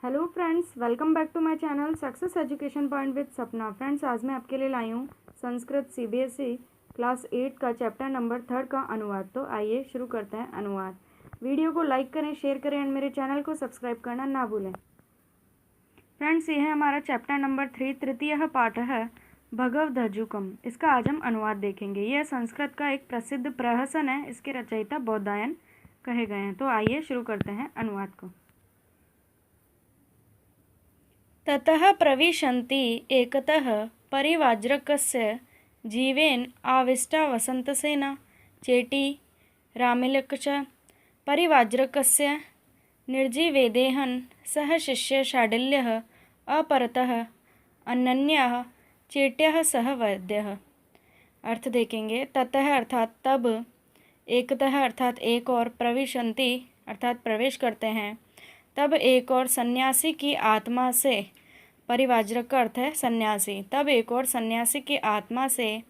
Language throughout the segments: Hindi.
Hello friends, welcome back to my channel success education point with Sapna. Friends, आज मैं आपके लिए लाई हूँ संस्कृत सीबीएसई क्लास 8 का चैप्टर नंबर 3 का अनुवाद। तो आइए शुरू करते हैं अनुवाद। वीडियो को लाइक करें, शेयर करें एंड मेरे चैनल को सब्सक्राइब करना ना भूलें। फ्रेंड्स, ये है हमारा चैप्टर नंबर 3, तृतीय पाठ है भगवधजुकम। इसका आज हम अनुवाद देखेंगे। यह संस्कृत का एक प्रसिद्ध प्रहसन है। इसके रचयिता बौधायन कहे गए हैं। तो आइए शुरू करते हैं अनुवाद को। ततः प्रविशन्ति एकतः परिव्राजकस्य जीवेन आविष्टा वसन्तसेना चेटी रामिलक च परिव्राजकस्य निर्जीवेदेहन् सह शिष्य शाडिल्यः अपरतः अनन्यः चेट्यः सह वैद्यः। अर्थ देखेंगे। ततः अर्थात तब, एकतः अर्थात एक और, प्रविशन्ति अर्थात प्रवेश करते हैं, तब एक और सन्यासी की आत्मा से, परिव्राजक का अर्थ है सन्यासी, तब एक और सन्यासी की आत्मा से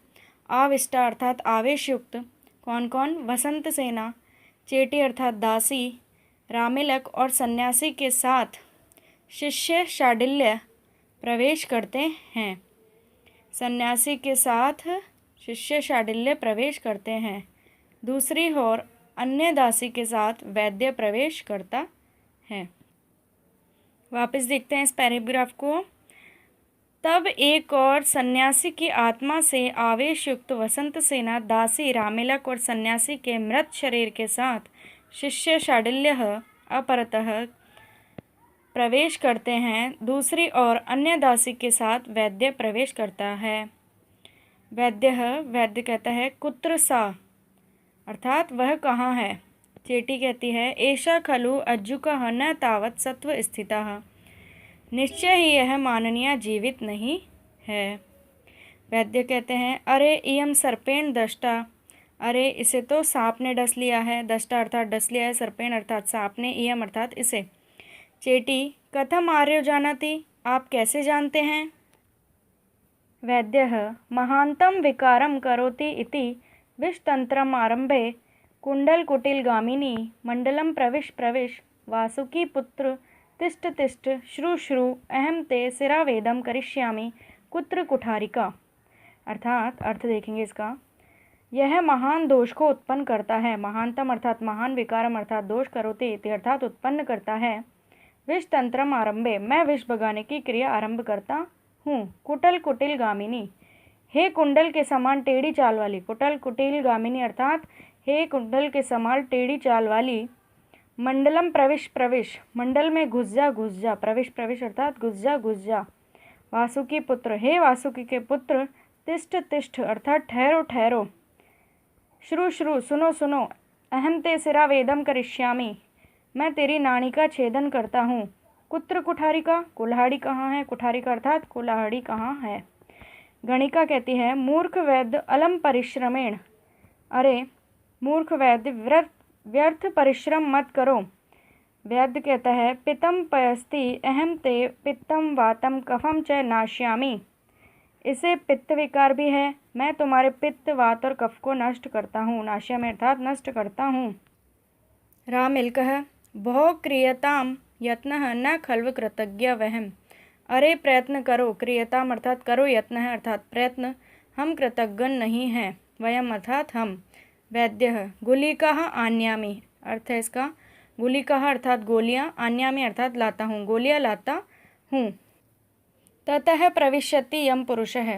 आविष्टा अर्थात आवेश युक्त कौन कौन, वसंत सेना, चेटी अर्थात दासी, रामिलक और सन्यासी के साथ शिष्य शाडिल्य प्रवेश करते हैं। सन्यासी के साथ शिष्य शाडिल्य प्रवेश करते हैं। दूसरी ओर अन्य दासी के साथ वैद्य प्रवेश करता है। वापस देखते हैं इस पैराग्राफ को। तब एक और सन्यासी की आत्मा से आवेश युक्त वसंत सेना, दासी, रामिलक और सन्यासी के मृत शरीर के साथ शिष्य शाडिल्य अपरतः प्रवेश करते हैं। दूसरी ओर अन्य दासी के साथ वैद्य प्रवेश करता है। वैद्य कहता है कुत्र सा अर्थात वह कहाँ है। चेटी कहती है एषा खलु अज्जुकः न तावत् सत्व स्थितः, निश्चय ही यह माननीय जीवित नहीं है। वैद्य कहते हैं अरे इयं सर्पेण दष्टा, अरे इसे तो सांप ने डस लिया है। दष्टा अर्थात डस लिया है, सर्पेण अर्थात सांप ने, इयं अर्थात इसे। चेटी कथम आर्यो जानाति, आप कैसे जानते हैं। वैद्यः महान्तं विकारं करोति इति विषतंत्रम् आरंभे कुंडलकुटिलगामिनी मंडलम प्रविश वासुकी पुत्र तिष्ठ तिष्ठ श्रु श्रु अहम ते सिरावेदम करिष्यामि कुत्र कुठारिका। अर्थात अर्थ देखेंगे इसका। यह महान दोष को उत्पन्न करता है। महानतम अर्थात महान, विकारम अर्थात दोष, करोति इति अर्थात उत्पन्न करता है। विष तंत्रम आरंभे, मैं विष भगाने की क्रिया आरंभ करता हूँ। कुटल कुटिल गामिनी, हे कुंडल के समान टेढ़ी चाल वाली। कुटल कुटिल गामिनी अर्थात हे कुंडल के समान टेढ़ी चाल वाली। मंडलम प्रविश, मंडल में घुस जा, प्रविश अर्थात घुस जा। वासुकी पुत्र, हे वासुकी के पुत्र। तिष्ठ अर्थात ठहरो। श्रु सुनो। अहम ते सिरा वेदम करिष्यामि, मैं तेरी नानी का छेदन करता हूँ। कुत्र कुठारिका, कुल्हाड़ी कहाँ है। कुठारिका अर्थात कुल्हाड़ी कहाँ है। गणिका कहती है मूर्ख वैद्य अलम परिश्रमेण, अरे मूर्ख वैद्य व्यर्थ परिश्रम मत करो। वैद्य कहता है पित्तम पयस्ति अहम ते पित्तम वातम कफम च नाश्यामि, इसे पित्त विकार भी है, मैं तुम्हारे पित्त, वात और कफ को नष्ट करता हूँ। नाश्यामि अर्थात नष्ट करता हूँ। रामिलकः बहु क्रियताम यत्नः न खल्व कृतज्ञ वहम, अरे प्रयत्न करो, क्रियताम अर्थात करो, यत्न है अर्थात प्रयत्न, हम कृतज्ञ नहीं हैं। वयम अर्थात हम। वैद्यः गुलिकाः आन्यामि, अर्थ है इसका। गुलिकाः अर्थात गोलियाँ, आन्यामि अर्थात लाता हूँ, गोलियाँ लाता हूँ। ततः प्रविशति यम पुरुषः,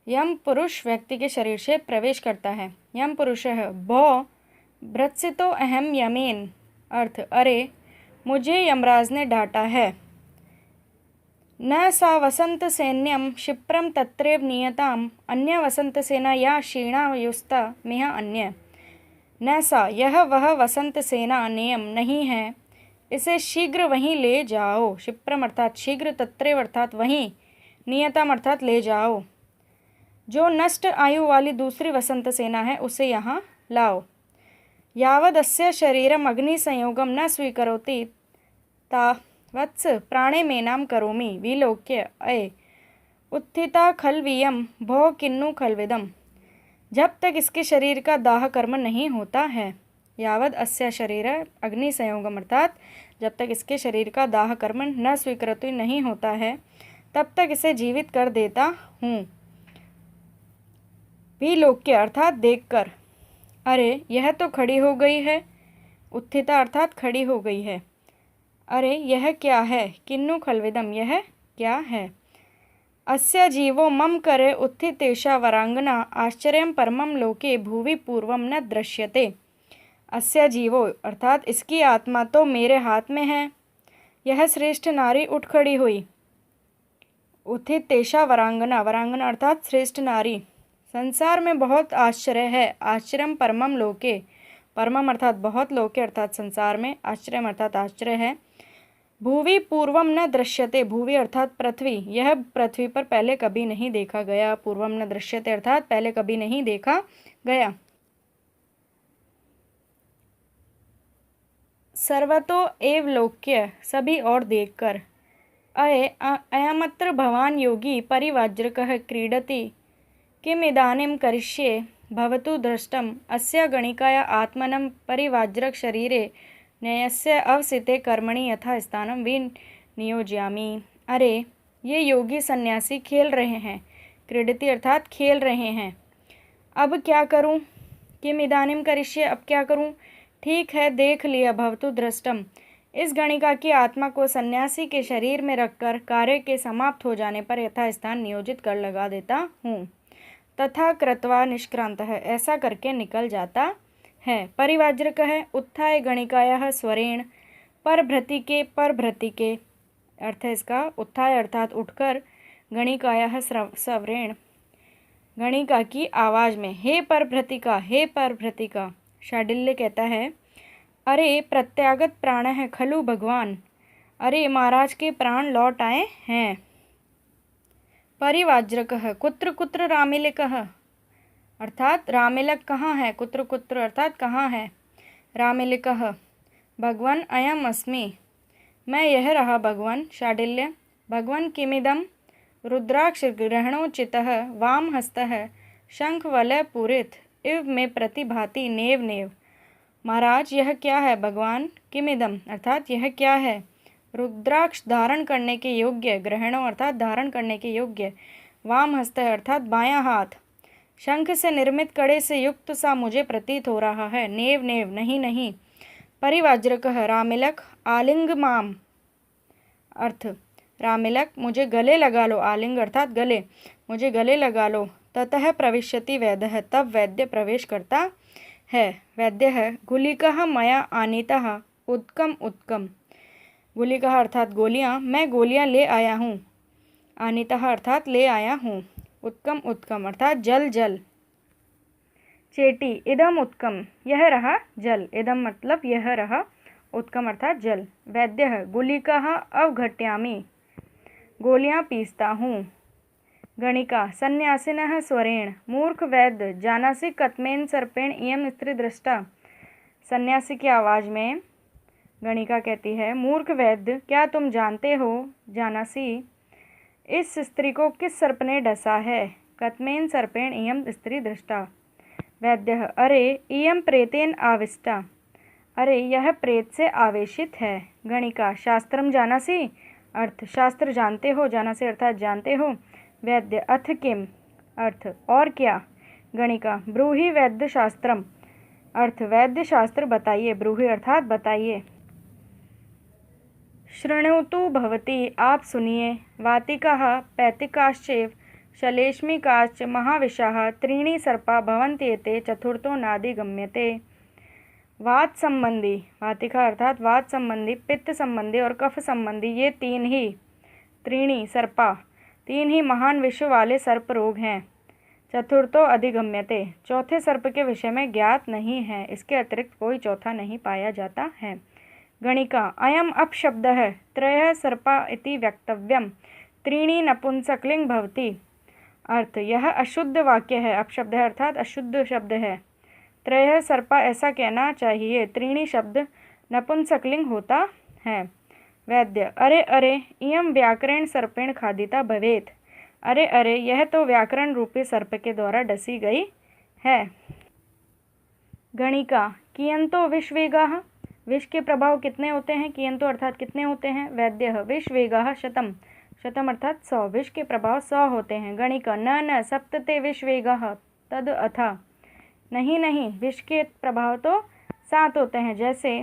यम पुरुष व्यक्ति के शरीर से प्रवेश करता है। यम पुरुषः भो भ्रत्सितो अहम यमेन, अर्थ अरे मुझे यमराज ने डांटा है। न सा वसंत सैन्यम क्षिप्रम तत्रैव नियताम, अन्य वसंत सेना या क्षीणायुस्ता मेह अन्य। न सा यह वह वसंत सेना नियम नहीं है, इसे शीघ्र वहीं ले जाओ। क्षिप्रम अर्थात शीघ्र, तत्रैव अर्थात वहीं, नियताम अर्थात ले जाओ। जो नष्ट आयु वाली दूसरी वसंत सेना है उसे यहाँ लाओ। यावदस्य शरीरम अग्नि संयोगम न स्वीकरोति तावत्स प्राणे मेनाम करोमि विलोक्य अय उत्थिता खलवीयम भो किन्नु खलविदम, जब तक इसके शरीर का दाह कर्म नहीं होता है। यावद अस्य शरीर अग्नि संयोगम अर्थात जब तक इसके शरीर का दाह कर्म न स्वीकृत नहीं होता है तब तक इसे जीवित कर देता हूँ। विलोक्य अर्थात देखकर। अरे यह तो खड़ी हो गई है। उत्थिता अर्थात खड़ी हो गई है। अरे यह क्या है। किन्नु खल्विदम, यह क्या है। अस्य जीवो मम करे उत्थितेषा वरांगना आश्चर्यं परमं लोके भुवि पूर्वं न दृश्यते। अस्य जीवो अर्थात इसकी आत्मा तो मेरे हाथ में है। यह श्रेष्ठ नारी उठ खड़ी हुई। उत्थितेषा वरांगना, वरांगना अर्थात श्रेष्ठ नारी। संसार में बहुत आश्चर्य है। आश्चर्यं परमं लोके, परमम अर्थात बहुत, लोके अर्थात संसार में, आश्चर्य अर्थात आश्चर्य है। भुवि पूर्वम न दृश्यते, भुवि अर्थात पृथ्वी, यह पृथ्वी पर पहले कभी नहीं देखा गया। पूर्वम न दृश्यते अर्थात पहले कभी नहीं देखा गया। सर्वतो एव लोक्य, सभी और देखकर। अयमत्र भवान योगी परिव्राजकः क्रीडति किमिदानीं करिष्ये भवतु दृष्टम्। अस्या गणिकाया आत्मनं परिव्राजक शरीरे न्यायस्य अवसिते कर्मणि यथा स्थानं विनियोजयामि। अरे ये योगी सन्यासी खेल रहे हैं। क्रीडति अर्थात खेल रहे हैं। अब क्या करूं। किम इदानीं करिष्ये, अब क्या करूं। ठीक है, देख लिया। भवतु दृष्टम, इस गणिका की आत्मा को सन्यासी के शरीर में रखकर कार्य के समाप्त हो जाने पर यथास्थान नियोजित कर लगा देता हूँ। तथा कृत्वा निष्क्रांत है, ऐसा करके निकल जाता है। परिव्राजक है। उत्थाय गणिकायाः स्वरेण परभृति के, परभृति के अर्थ है इसका उत्थाय अर्थात उठकर, गणिकायाः स्वरेण गणिका की आवाज में। हे परभृतिका, हे परभृतिका। शांडिल्य कहता है अरे प्रत्यागत प्राण है खलु भगवान, अरे महाराज के प्राण लौट आए हैं। परिव्राजकः कुत्र कुत्र रामिलिकः, अर्थात रामिलक कहाँ है। कुत्र कुत्र अर्थात कहाँ है। रामिलिकः भगवन् अयम अस्मि, मैं यह रहा भगवान। शांडिल्य भगवन् किमिदं रुद्राक्ष ग्रहणोचितः वाम हस्तः शंख वलय पूरित इव में प्रतिभाति नेव नेव। महाराज यह क्या है भगवान। किमिदम अर्थात यह क्या है। रुद्राक्ष धारण करने के योग्य, ग्रहणों अर्थात धारण करने के योग्य, वाम हस्त अर्थात बायां हाथ, शंख से निर्मित कड़े से युक्त सा मुझे प्रतीत हो रहा है। नेव नेव नहीं नहीं। परिव्राजकः रामिलक आलिंग माम, अर्थ रामिलक मुझे गले लगा लो। आलिंग अर्थात गले, मुझे गले लगा लो। ततः प्रविश्यति वैद्यः, तब वैद्य प्रवेश करता है। वैद्यः गुलिकः मया आनीतः उत्कम उत्कम। गुलिकः अर्थात गोलियाँ, मैं गोलियाँ ले आया हूँ। आनीतः अर्थात ले आया हूँ। उत्कम उत्कम अर्थात जल जल। चेटी इदम उत्कम, यह रहा जल। इदम मतलब यह रहा, उत्कम अर्थात जल। वैद्यः गुलिकः अवघट्यामि, गोलियाँ पीसता हूँ। गणिका सन्यासिनः स्वरेण मूर्ख वैद्य जानासि कत्मेन सर्पेण इयं स्त्री दृष्टा। सन्यासी की आवाज़ में गणिका कहती है मूर्ख वैद्य, क्या तुम जानते हो। जानासी इस स्त्री को किस सर्प ने डसा है। कत्मेन सर्पेण इयं स्त्री दृष्टा। वैद्यः अरे इयं प्रेतेन आविष्टा, अरे यह प्रेत से आवेशित है। गणिका शास्त्रम जानासि, अर्थ शास्त्र जानते हो। जानासि अर्थात जानते हो। वैद्य अथ किम, अर्थ और क्या। गणिका ब्रूहि वैद्य शास्त्रम, अर्थ वैद्य शास्त्र बताइए। ब्रूहि अर्थात बताइए। शृणोतु भवती, आप सुनिए। वातिकाः पैतिकाश्चैव शलेष्मिकाश्च महाविशाः त्रीणि सर्पा भवन्त्येते चतुर्थो नाधिगम्यते। वात संबंधी, वातिका अर्थात वात संबंधी, पित्त संबंधी और कफ संबंधी ये त्रीणी सर्पा, तीन ही महान विश्व वाले सर्प रोग हैं। चतुर्थो अधिगम्यते, चौथे सर्प के विषय में ज्ञात नहीं है। इसके अतिरिक्त कोई चौथा नहीं पाया जाता है। गणिका अयम अपशब्दः त्रयः सर्पा इति वक्तव्यम, त्रीणि नपुंसकलिंग भवति। अर्थ यह अशुद्ध वाक्य है। अपशब्द है अर्थात अशुद्ध शब्द है। त्रयः सर्पा ऐसा कहना चाहिए। त्रीणि शब्द नपुंसकलिंग होता है। वैद्य अरे अरे इयं व्याकरण सर्पेण खादिता भवेत, अरे अरे यह तो व्याकरण रूपी सर्प के द्वारा डसी गई है। गणिका कियंतो विषवेगाः, विष के प्रभाव कितने होते हैं? कियंतो अर्थात कितने होते हैं? वैद्यः विष वेगः शतम, शतम अर्थात 100, विष के प्रभाव 100 होते हैं। गणिका न सप्तते विष वेगः तद अथा, नहीं नहीं, विष के प्रभाव तो 7 होते हैं। जैसे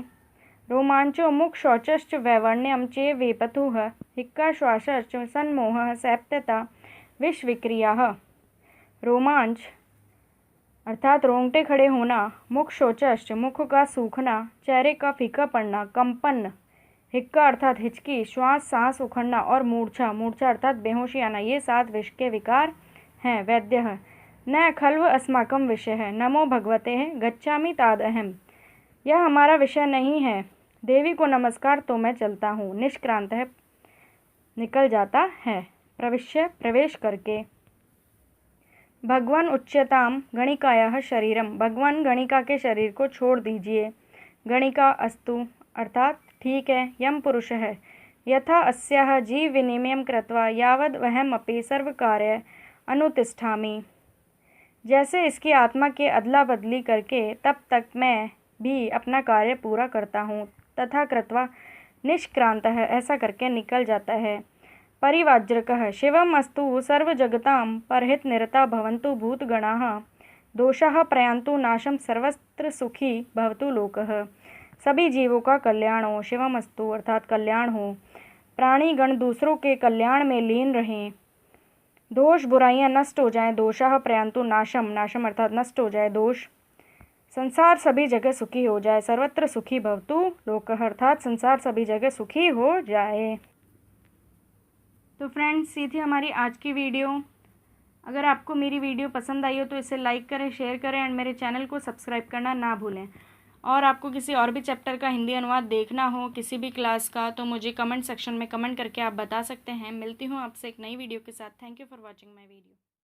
रोमांचो मुख शौचश्च वैवर्ण्यम चे वेपथुः हिक्का श्वासश्च सन्मोहः सैप्यता विष विक्रियाः। रोमांच अर्थात रोंगटे खड़े होना, मुख शौचश्च मुख का सूखना, चेहरे का फीका पड़ना, कंपन, हिक्का अर्थात हिचकी, श्वास सांस उखड़ना और मूर्छा, मूर्छा अर्थात बेहोशी आना, ये 7 विष के विकार हैं। वैद्यः न खल्व अस्माकं विषयः नमो भगवते गच्छामि तादहम्, यह हमारा विषय नहीं है, देवी को नमस्कार तो मैं चलता हूँ। निष्क्रांत है, निकल जाता है, प्रविश्य प्रवेश करके। भगवान उच्यताम गणिकायाः शरीरम, भगवान गणिका के शरीर को छोड़ दीजिए। गणिका अस्तु अर्थात ठीक है। यम पुरुष है, यथा अस्याः जीव विनिमयं कृत्वा यावद् वहमपि सर्वकार्य अनुतिष्ठामि, जैसे इसकी आत्मा के अदला बदली करके तब तक मैं भी अपना कार्य पूरा करता हूँ। तथा कृत्वा निष्क्रांत है, ऐसा करके निकल जाता है। परिवाज्रकः शिवम अस्तु सर्वजगतां परहित निरता भवन्तु भूतगणाः दोषाः प्रयान्तु नाशम सर्वत्र सुखी भवतु लोकः, सभी जीवों का कल्याण हो। शिवम अस्तु अर्थात कल्याण हो, प्राणीगण दूसरों के कल्याण में लीन रहें, दोष बुराइयां नष्ट हो जाएं। दोषाः प्रयान्तु नाशम, नाशम अर्थात नष्ट हो जाए दोष, संसार सभी जगह सुखी हो जाए। सर्वत्र सुखी भवतु लोकः अर्थात संसार सभी जगह सुखी हो जाए। तो फ्रेंड्स, ये थी हमारी आज की वीडियो। अगर आपको मेरी वीडियो पसंद आई हो तो इसे लाइक करें, शेयर करें एंड मेरे चैनल को सब्सक्राइब करना ना भूलें। और आपको किसी और भी चैप्टर का हिंदी अनुवाद देखना हो, किसी भी क्लास का, तो मुझे कमेंट सेक्शन में कमेंट करके आप बता सकते हैं। मिलती हूँ आपसे एक नई वीडियो के साथ। Thank you for watching my video.